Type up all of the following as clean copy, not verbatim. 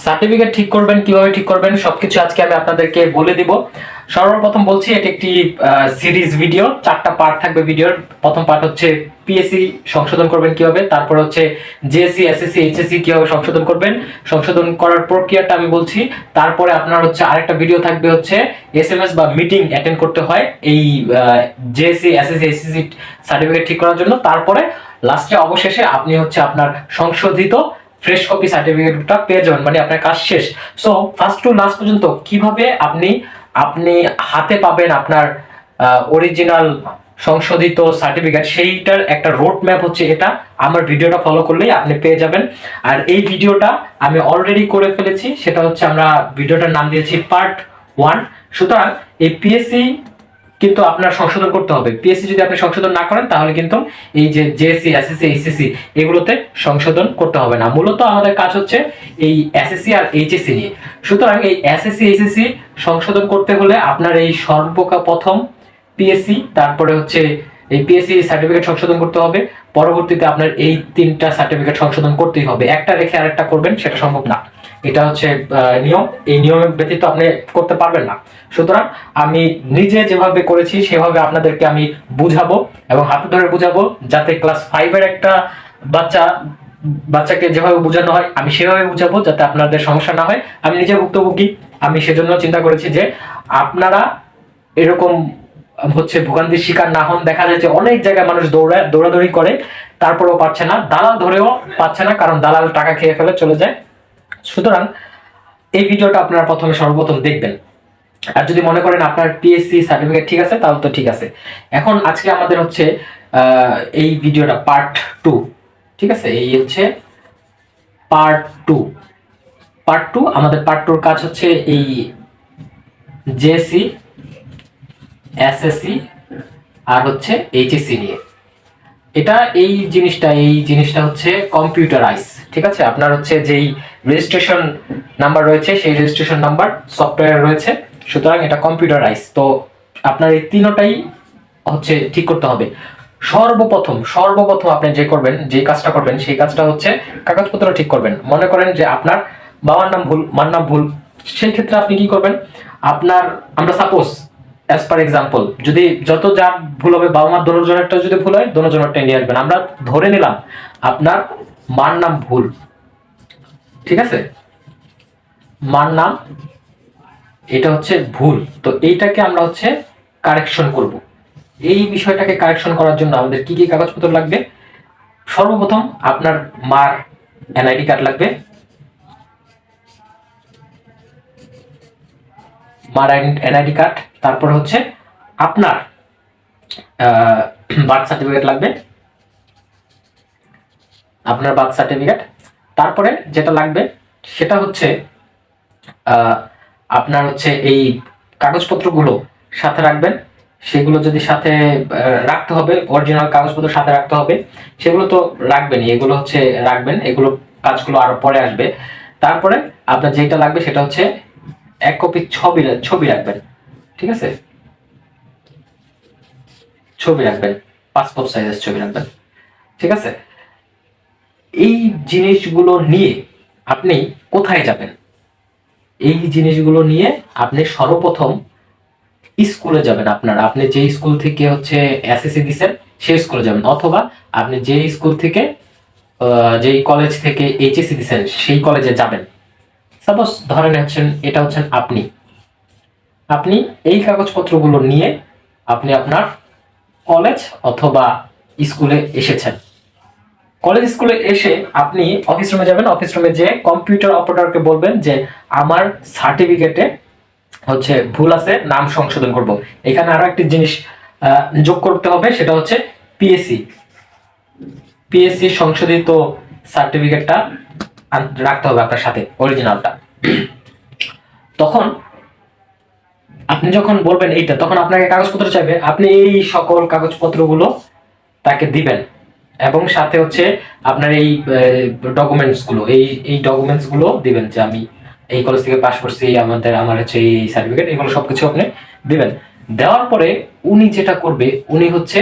Certificate ঠিক করবেন, কিভাবে ঠিক করবেন সবকিছু আজকে আমি আপনাদেরকে বলে দিব। সর্বপ্রথম বলছি, এটি একটি সিরিজ ভিডিও, 4টা পার্ট থাকবে ভিডিওর। প্রথম পার্ট হচ্ছে পিএসসি সংশোধন করবেন কিভাবে, তারপর হচ্ছে জেএসসি, এসএসসি, এইচএসসি কিভাবে সংশোধন করবেন, সংশোধন করার প্রক্রিয়াটা আমি বলছি। তারপরে আপনার হচ্ছে আরেকটা ভিডিও থাকবে হচ্ছে এসএমএস বা মিটিং অ্যাটেন্ড করতে হয় এই জেএসসি, এসএসসি, এইচএসসি সার্টিফিকেট ঠিক করার জন্য। তারপরে লাস্টে অবশেষে আপনি হচ্ছে আপনার সংশোধিত ফ্রেশ কপি সার্টিফিকেটটা পেয়ে যাবেন, মানে আপনার কাজ শেষ। সো ফার্স্ট টু লাস্ট পর্যন্ত কিভাবে আপনি আপনি হাতে পাবেন আপনার অরিজিনাল সংশোধিত সার্টিফিকেট, সেইটার একটা রোড ম্যাপ হচ্ছে এটা। আমার ভিডিওটা ফলো করলেই আপনি পেয়ে যাবেন। আর এই ভিডিওটা আমি অলরেডি করে ফেলেছি, সেটা হচ্ছে আমরা ভিডিওটার নাম দিয়েছি পার্ট 1। সুতরাং এই পিএসসি কিন্তু আপনার সংশোধন করতে হবে। পিএসসি যদি আপনি সংশোধন না করেন তাহলে কিন্তু এই যে জেএসসি, এসএসসি, এইচএসসি এগুলোতে সংশোধন করতে হবে না। মূলত আমাদের কাজ হচ্ছে এই এসএসসি আর এইচএসসি নিয়ে। সুতরাং এই এসএসসি, এইচএসসি সংশোধন করতে হলে আপনার এই সর্বপ্রথম পিএসসি, তারপরে হচ্ছে এই পিএসসি সার্টিফিকেট সংশোধন করতে হবে। পরবর্তীতে আপনার এই 3টা সার্টিফিকেট সংশোধন করতেই হবে। একটা রেখে আরেকটা করবেন সেটা সম্ভব না। এটা হচ্ছে নিয়ম। এই নিয়মের ব্যতীত আপনি করতে পারবেন না। সুতরাং আমি নিজে যেভাবে করেছি সেভাবে আপনাদেরকে আমি বুঝাবো এবং হাতে ধরে বুঝাবো, যাতে ক্লাস 5-এর একটা বাচ্চাকে যেভাবে বোঝানো হয় আমি সেভাবে বুঝাবো, যাতে আপনাদের সমস্যা না হয়। আমি নিজে ভুক্তভোগী, আমি সেজন্য চিন্তা করেছি যে আপনারা এরকম হচ্ছে ভোগান্তির শিকার না হন। দেখা যায় যে অনেক জায়গায় মানুষ দৌড়াদৌড়ি করে, তারপরেও পাচ্ছে না, দালাল ধরেও পাচ্ছে না, কারণ দালাল টাকা খেয়ে ফেলে চলে যায়। সুতরাং এই ভিডিওটা আপনারা সর্বপ্রথম দেখবেন। আর যদি মনে করেন আপনার পিএসসি সার্টিফিকেট ঠিক আছে তাহলে তো ঠিক আছে। এখন আজকে আমাদের হচ্ছে এই ভিডিওটা পার্ট 2, ঠিক আছে? এই হচ্ছে পার্ট 2। আমাদের পার্ট 2-র কাজ হচ্ছে এই জেএসসি, এসএসসি আর হচ্ছে এইচএসসি নিয়ে। এই জিনিসটা হচ্ছে কম্পিউটারাইজ, ঠিক আছে? আপনার হচ্ছে যেই রেজিস্ট্রেশন নাম্বার রয়েছে সেই রেজিস্ট্রেশন নাম্বার সফটওয়্যার রয়েছে। সুতরাং এটা কম্পিউটারাইজ। তো আপনার এই তিনটাই হচ্ছে ঠিক করতে হবে। সর্বপ্রথম আপনি যে কাজটা করবেন সেই কাজটা হচ্ছে কাগজপত্র ঠিক করবেন। মনে করেন যে আপনার বাবার নাম ভুল, মার নাম ভুল, সেই ক্ষেত্রে আপনি কি করবেন? আমরা সাপোজ অ্যাজ পার এক্সাম্পল, যদি যত যা ভুল হবে, বাবা মার দোনোজনেরটা যদি ভুল হয় দোনোজনেরটা নিয়ে আসবেন। আমরা ধরে নিলাম আপনার মার নাম ভুল, ঠিক আছে? মার নাম এটা হচ্ছে ভুল। তো এইটাকে আমরা হচ্ছে কারেকশন করব। এই বিষয়টাকে কারেকশন করার জন্য আমাদের কি কি কাগজপত্র লাগবে? সর্বপ্রথম আপনার মার এনআইডি কার্ড লাগবে, মার এনআইডি কার্ড। তারপর হচ্ছে আপনার বার্থ সার্টিফিকেট লাগবে, আপনার বার্থ সার্টিফিকেট। তারপরে যেটা লাগবে সেটা হচ্ছে আপনার হচ্ছে এই কাগজপত্রগুলো সাথে রাখবেন। সেগুলো যদি সাথে রাখতে হবে, অরিজিনাল কাগজপত্র সাথে রাখতে হবে। সেগুলো তো রাখবেনই, এগুলো হচ্ছে রাখবেন, এগুলো কাজগুলো আরো পরে আসবে। তারপরে আপনার যেটা লাগবে সেটা হচ্ছে 1 কপি ছবি রাখবেন, ঠিক আছে? ছবি রাখবেন, পাসপোর্ট সাইজের ছবি রাখবেন, ঠিক আছে? এই জিনিসগুলো নিয়ে আপনি কোথায় যাবেন? এই জিনিসগুলো নিয়ে আপনি সর্বপ্রথম স্কুলে যাবেন। আপনি যে স্কুল থেকে হচ্ছে এসএসসি দিচ্ছেন সেই স্কুলে যাবেন, অথবা আপনি যে স্কুল থেকে যেই কলেজ থেকে এইচএসসি দিচ্ছেন সেই কলেজে যাবেন। সাপোজ ধরেন এটা হচ্ছেন আপনি এই কাগজপত্রগুলো নিয়ে আপনি আপনার কলেজ অথবা স্কুলে এসেছেন। কলেজ স্কুলে এসে আপনি অফিস রুমে যাবেন। অফিস রুমে যে কম্পিউটার অপারেটরকে বলবেন যে আমার সার্টিফিকেটে হচ্ছে ভুল আছে, নাম সংশোধন করব। এখানে আরো একটি জিনিস যোগ করতে হবে, সেটা হচ্ছে পিএসসি সংশোধিত সার্টিফিকেটটা রাখতে হবে আপনার সাথে, অরিজিনালটা। তখন আপনি যখন বলবেন এইটা, তখন আপনাকে কাগজপত্র চাইবে। আপনি এই সকল কাগজপত্রগুলো তাকে দিবেন এবং সাথে হচ্ছে আপনার এই ডকুমেন্টসগুলো দিবেন, যে আমি এই কলেজ থেকে পাস করছি, আমার হচ্ছে এই সার্টিফিকেট, এগুলো সবকিছু আপনি দিবেন। দেওয়ার পরে উনি যেটা করবে, উনি হচ্ছে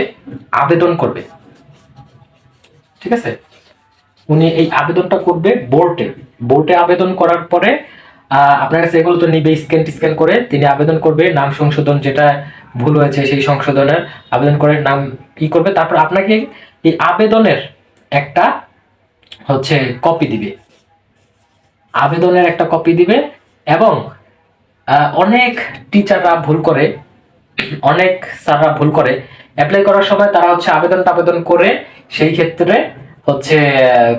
আবেদন করবে, ঠিক আছে? উনি এই আবেদনটা করবে বোর্ডে। বোর্ডে আবেদন করার পরে আপনার কাছে এগুলো তো নিবে, স্ক্যান করে তিনি আবেদন করবে, নাম সংশোধন যেটা ভুল হয়েছে সেই সংশোধনের আবেদন করে নাম করবে। তারপর আপনাকে এই আবেদনের একটা হচ্ছে কপি দিবে, আবেদনের একটা কপি দিবে। এবং অনেক টিচাররা ভুল করে, অনেক স্যাররা ভুল করে অ্যাপ্লাই করার সময় তারা হচ্ছে আবেদন করে সেই ক্ষেত্রে হচ্ছে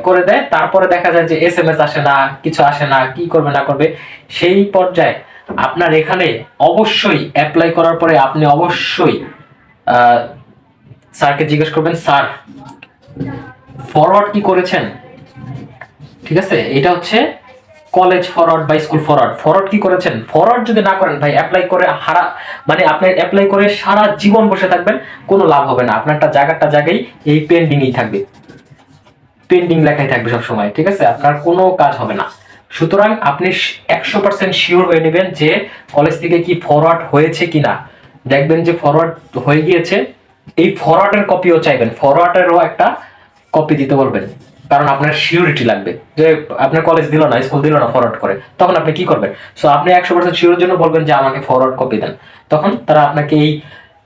করে দেয়, তারপরে দেখা যায় যে SMS আসে না, কিছু আসে না, কি করবে না করবে। সেই পর্যায়ে আপনার এখানে অবশ্যই অ্যাপ্লাই করার পরে আপনি অবশ্যই স্যারকে জিজ্ঞেস করবেন, স্যার ফরওয়ার্ড কি করেছেন? ঠিক আছে, এটা হচ্ছে কলেজ ফরওয়ার্ড বা স্কুল ফরওয়ার্ড কি করেছেন? ফরওয়ার্ড যদি না করেন ভাই, অ্যাপ্লাই করে মানে আপনি অ্যাপ্লাই করে সারা জীবন বসে থাকবেন, কোনো লাভ হবে না। আপনারটা জায়গায় এই পেন্ডিংই থাকবে, পেন্ডিং লেখাই থাকবে সব সময়। ঠিক আছে, আপনার কোনো কাজ হবে না। সুতরাং আপনি 100% শিওর হয়ে নেবেন যে কলেজ থেকে কি ফরওয়ার্ড হয়েছে কিনা। দেখবেন যে ফরওয়ার্ড হয়ে গিয়েছে, এই ফরওয়ার্ডের কপিও চাইবেন, ফরওয়ার্ডেরও একটা কপি দিতে বলবেন, কারণ আপনার সিউরিটি লাগবে যে আপনার কলেজ দিল না, স্কুল দিল না ফরওয়ার্ড করে, তখন আপনি কি করবেন? সো আপনি 100% শিওরের জন্য বলবেন যে আমাকে ফরওয়ার্ড কপি দেন, তখন তারা আপনাকে এই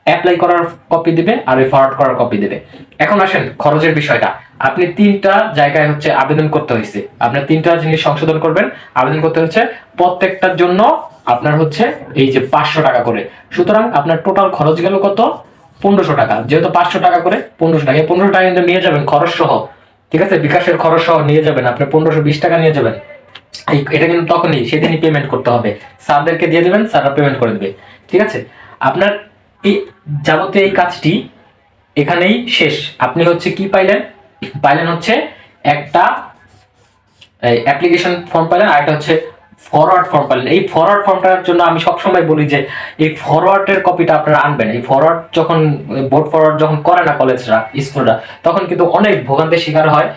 অ্যাপ্লাই করার কপি দিবে আর এই ফরওয়ার্ড করার কপি দিবে। এখন আসেন খরচের বিষয়টা। আপনি 3টা জায়গায় হচ্ছে আবেদন করতে হয়েছে, আপনার 3টা জিনিস সংশোধন করবেন, আবেদন করতে হচ্ছে, প্রত্যেকটার জন্য আপনার হচ্ছে এই যে 500 টাকা করে। সুতরাং আপনার টোটাল খরচ গেল কত? 1500 টাকা। যেহেতু 500 টাকা করে 1500 টাকা, 1500 টাকা কিন্তু নিয়ে যাবেন খরচ সহ। ঠিক আছে, বিকাশের খরচ সহ নিয়ে যাবেন, আপনি 1520 টাকা নিয়ে যাবেন। এটা কিন্তু তখনই সেদিনই পেমেন্ট করতে হবে, স্যারদেরকে দিয়ে দিবেন, স্যাররা পেমেন্ট করে দেবে। ঠিক আছে, আপনার এই যাবতীয় এই কাজটি এখানেই শেষ। আপনি হচ্ছে কি পাইলেন হচ্ছে একটা অ্যাপ্লিকেশন ফর্ম পাইলেন, আর একটা হচ্ছে ফরওয়ার্ড ফর্ম পাইলেন। এই ফরওয়ার্ড ফর্মটার জন্য আমি সবসময় বলি যে এই ফরওয়ার্ডের কপিটা আপনারা আনবেন। এই ফরওয়ার্ড যখন বোর্ড ফরওয়ার্ড যখন করে না কলেজরা, স্কুলরা, তখন কিন্তু অনেক ভোগান্তির শিকার হয়।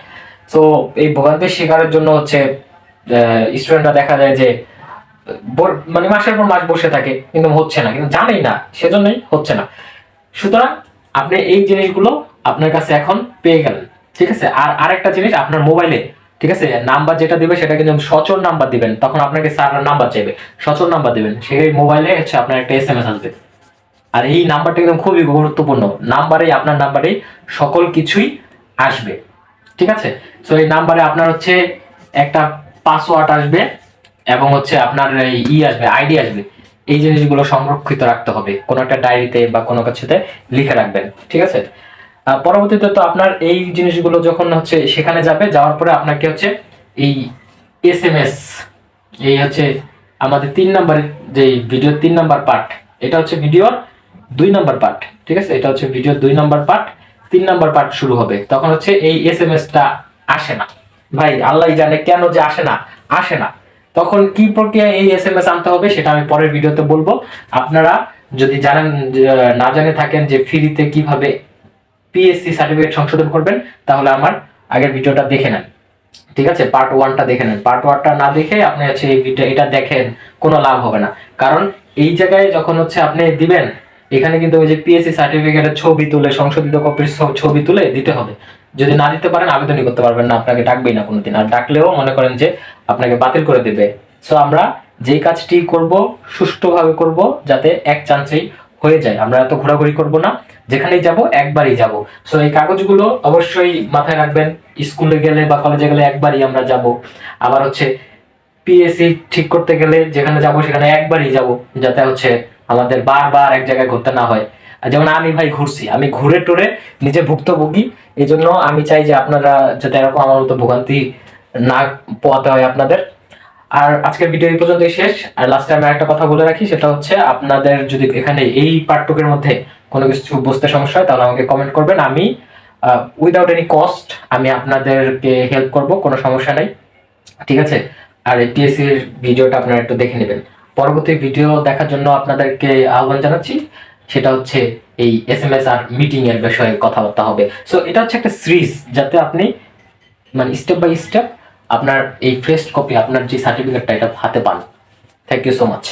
তো এই ভোগান্তির শিকারের জন্য হচ্ছে স্টুডেন্টরা দেখা যায় যে মানে মাসের পর মাস বসে থাকে, কিন্তু হচ্ছে না, কিন্তু জানেই না, সেজন্যই হচ্ছে না। সুতরাং আপনি এই জিনিসগুলো আপনার কাছে এখন পেয়ে গেলেন। ঠিক আছে, আর আরেকটা জিনিস, আপনার মোবাইলে, ঠিক আছে, নাম্বার যেটা দিবে সেটা কিন্তু সচল নাম্বার দিবেন, তখন আপনাকে স্যাররা নাম্বার চাইবে, সচল নাম্বার দিবেন, সেই মোবাইলে হচ্ছে আপনার একটা SMS আসবে। আর এই নাম্বারটা একদম খুবই গুরুত্বপূর্ণ, আপনার নাম্বারেই সকল কিছুই আসবে। ঠিক আছে, সো এই নাম্বারে আপনার হচ্ছে একটা পাসওয়ার্ড আসবে এবং হচ্ছে আপনার আসবে, আইডি আসবে। এই জিনিসগুলো সংরক্ষিত রাখতে হবে, কোনো একটা ডায়েরিতে বা কোনো কিছুতে লিখে রাখবেন। ঠিক আছে, পরবর্তীতে তো আপনার এই জিনিসগুলো যখন হচ্ছে সেখানে যাবে, যাওয়ার পরে আপনাকে হচ্ছে এই SMS, এই হচ্ছে আমাদের 3 নাম্বারের যে ভিডিওর 3 নাম্বার পার্ট, এটা হচ্ছে ভিডিওর 2 নাম্বার পার্ট। ঠিক আছে, এটা হচ্ছে ভিডিওর 2 নাম্বার পার্ট, 3 নাম্বার পার্ট শুরু হবে, তখন হচ্ছে এই SMS-টা আসে না। ভাই আল্লাহই জানে কেন যে আসে না। তখন কি প্রক্রিয়া এই SMS আনতে হবে সেটা আমি পরের ভিডিওতে বলবো। আপনারা যদি না জানে থাকেন যে ফ্রিতে কিভাবে PSC সার্টিফিকেট সংশোধন করবেন, তাহলে আমার আগের ভিডিওটা দেখে নেন। ঠিক আছে, পার্ট 1টা দেখে নেন। পার্ট 1টা না দেখে আপনি হচ্ছে এই ভিডিও এটা দেখেন, কোনো লাভ হবে না। কারণ এই জায়গায় যখন হচ্ছে আপনি দিবেন, এখানে কিন্তু ওই যে PSC সার্টিফিকেটের ছবি তুলে, সংশোধিত কপির ছবি তুলে দিতে হবে। যদি না দিতে পারেন আবেদনই করতে পারবেন না, আপনাকে ডাকবেই না কোনোদিন। আর ডাকলেও মনে করেন যে আপনাকে বাতিল করে দেবে। সো আমরা যেই কাজটি করব সুষ্ঠুভাবে করব, যাতে এক চান্সেই হয়ে যায়। আমরা এত ঘোরাঘুরি করব না, যেখানেই যাব একবারই যাব। সো এই কাগজগুলো অবশ্যই মাথায় রাখবেন, স্কুলে গেলে বা কলেজে গেলে একবারই আমরা যাব। আবার হচ্ছে PSC ঠিক করতে গেলে যেখানে যাব সেখানে একবারই যাব, যাতে হচ্ছে আমাদের বারবার এক জায়গায় ঘুরতে না হয়। যেমন আমি ভাই ঘুরছি, আমি ঘুরে টুরে নিজে ভুক্তভোগী, এই জন্য আমি চাই যে আপনারা যাতে এরকম আমার মতো ভোগান্তি না পোয়াতে হয় আপনাদের। আর আজকের ভিডিও এই পর্যন্তই শেষ। আর লাস্টে আমি একটা কথা বলে রাখি, সেটা হচ্ছে আপনাদের যদি এখানে এই পার্টটুকের মধ্যে কোনো কিছু বুঝতে সমস্যা হয়, তাহলে আমাকে কমেন্ট করবেন। আমি উইদাউট এনি কস্ট আমি আপনাদেরকে হেল্প করব, কোনো সমস্যা নেই। ঠিক আছে, আর এই PSC এর ভিডিওটা আপনারা একটু দেখে নেবেন। পরবর্তী ভিডিও দেখার জন্য আপনাদেরকে আহ্বান জানাচ্ছি, সেটা হচ্ছে এই SMS আর মিটিং এর বিষয়ে কথাবার্তা হবে। সো এটা হচ্ছে একটা সিরিজ, যাতে আপনি মানে স্টেপ বাই স্টেপ আপনার এই ফ্রেশ কপি, আপনার যে সার্টিফিকেটটা, এটা হাতে পান। Thank you so much.